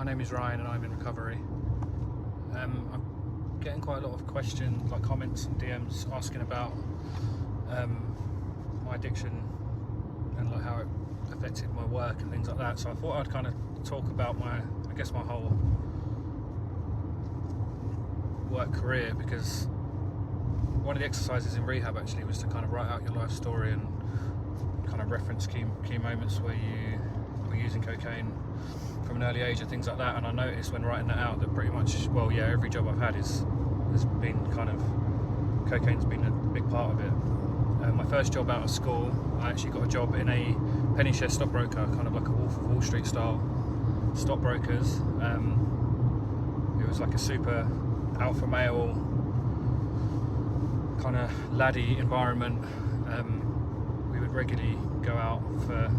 My name is Ryan and I'm in recovery. I'm getting quite a lot of questions, like comments and DMs asking about my addiction and like how it affected my work and things like that. So I thought I'd kind of talk about my whole work career, because one of the exercises in rehab actually was to kind of write out your life story and kind of reference key moments where you were using cocaine from an early age and things like that. And I noticed when writing that out that pretty much, every job I've had has been kind of, cocaine's been a big part of it. My first job out of school, I actually got a job in a penny share stockbroker, kind of like a Wolf of Wall Street style stockbrokers. It was like a super alpha male kind of laddie environment. We would regularly go out for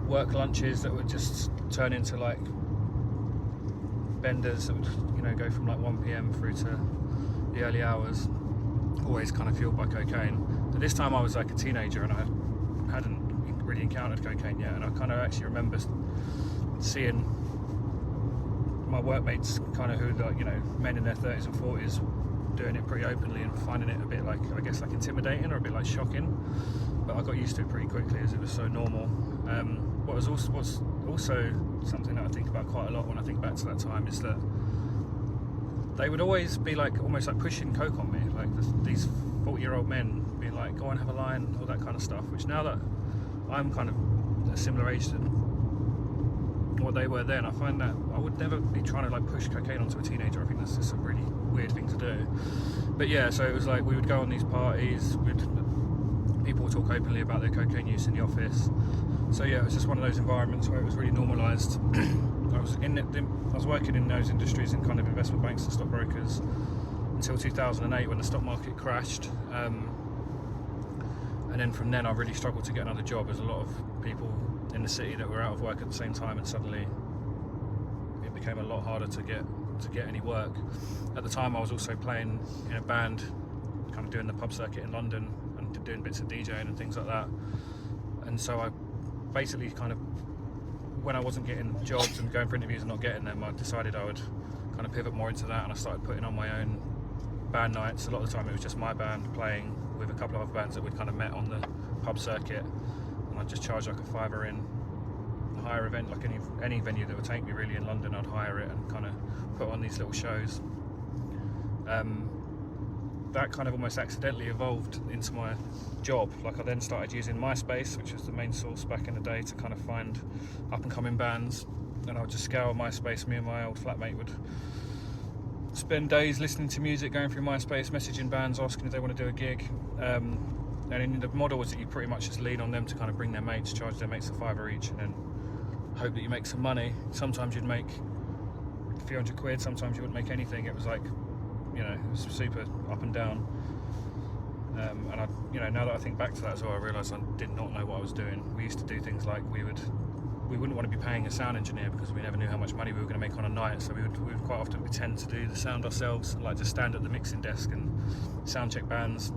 work lunches that would just turn into like benders that would go from like 1 p.m. through to the early hours, always kind of fueled by cocaine. But this time I was like a teenager and I hadn't really encountered cocaine yet, and I kind of actually remember seeing my workmates, kind of who men in their 30s and 40s, doing it pretty openly and finding it a bit like, I guess, like intimidating or a bit like shocking. But I got used to it pretty quickly as it was so normal. What's also something that I think about quite a lot when I think back to that time is that they would always be like almost like pushing coke on me, like these 40-year-old men being like, go and have a line, all that kind of stuff, which now that I'm kind of a similar age to what they were then, I find that I would never be trying to like push cocaine onto a teenager. I think that's just a really weird thing to do. But yeah, so it was like we would go on these parties, people would talk openly about their cocaine use in the office. So yeah, it was just one of those environments where it was really normalised. I was working in those industries in kind of investment banks and stockbrokers until 2008 when the stock market crashed. And then from then I really struggled to get another job. There's a lot of people in the city that were out of work at the same time, and suddenly it became a lot harder to get any work. At the time I was also playing in a band, kind of doing the pub circuit in London and doing bits of DJing and things like that. And so I basically kind of, when I wasn't getting jobs and going for interviews and not getting them, I decided I would kind of pivot more into that, and I started putting on my own band nights. A lot of the time it was just my band playing with a couple of other bands that we'd kind of met on the pub circuit, and I'd just charge like a £5 in a hire event, like any venue that would take me really in London. I'd hire it and kind of put on these little shows. That kind of almost accidentally evolved into my job. Like I then started using MySpace, which was the main source back in the day to kind of find up and coming bands, and I would just scour MySpace. Me and my old flatmate would spend days listening to music, going through MySpace, messaging bands, asking if they want to do a gig. And the model was that you pretty much just lean on them to kind of bring their mates, charge their mates a £5 each, and then hope that you make some money. Sometimes you'd make a few £100, sometimes you wouldn't make anything. It was like, it was super up and down. And I, now that I think back to that as well, I realise I did not know what I was doing. We used to do things like we wouldn't want to be paying a sound engineer because we never knew how much money we were going to make on a night. So we would quite often pretend to do the sound ourselves, like just stand at the mixing desk and sound check bands,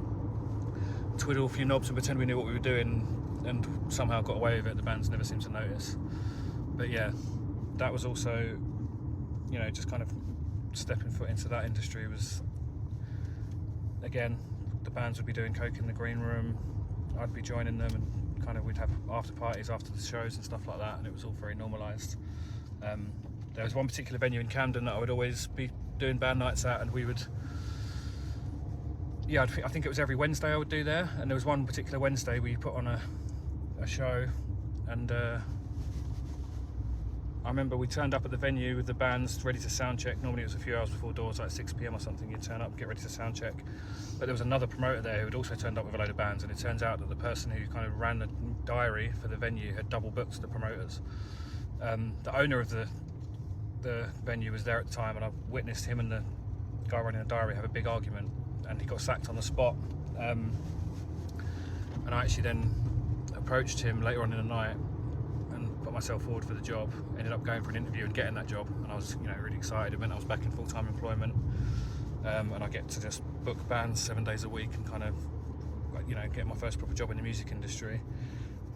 twiddle a few knobs and pretend we knew what we were doing, and somehow got away with it. The bands never seemed to notice. But yeah, that was also, just kind of stepping foot into that industry was, again, the bands would be doing coke in the green room, I'd be joining them, and kind of we'd have after parties after the shows and stuff like that, and it was all very normalised. There was one particular venue in Camden that I would always be doing band nights at, and we would, I think it was every Wednesday I would do there, and there was one particular Wednesday we put on a show, and I remember we turned up at the venue with the bands ready to sound check. Normally it was a few hours before doors, like 6 p.m. or something. You'd turn up, get ready to sound check. But there was another promoter there who had also turned up with a load of bands, and it turns out that the person who kind of ran the diary for the venue had double booked the promoters. The owner of the venue was there at the time, and I witnessed him and the guy running the diary have a big argument, and he got sacked on the spot. And I actually then approached him later on in the night and put myself forward for the job. Ended up going for an interview and getting that job, and I was really excited. It meant I was back in full-time employment, and I get to just book bands 7 days a week and kind of get my first proper job in the music industry.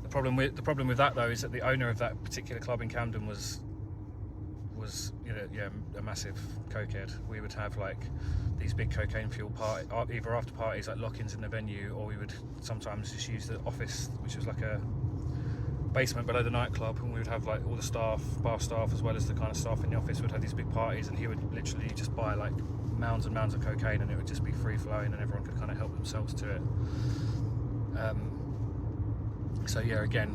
The problem with that though is that the owner of that particular club in Camden was was, you know, yeah, a massive cokehead. We would have like these big cocaine fuel party, either after parties, like lock-ins in the venue, or we would sometimes just use the office, which was like a basement below the nightclub, and we would have like all the staff, bar staff, as well as the kind of staff in the office would have these big parties, and he would literally just buy like mounds and mounds of cocaine, and it would just be free flowing, and everyone could kind of help themselves to it. So yeah, again,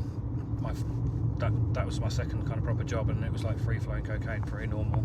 that was my second kind of proper job, and it was like free flowing cocaine, pretty normal.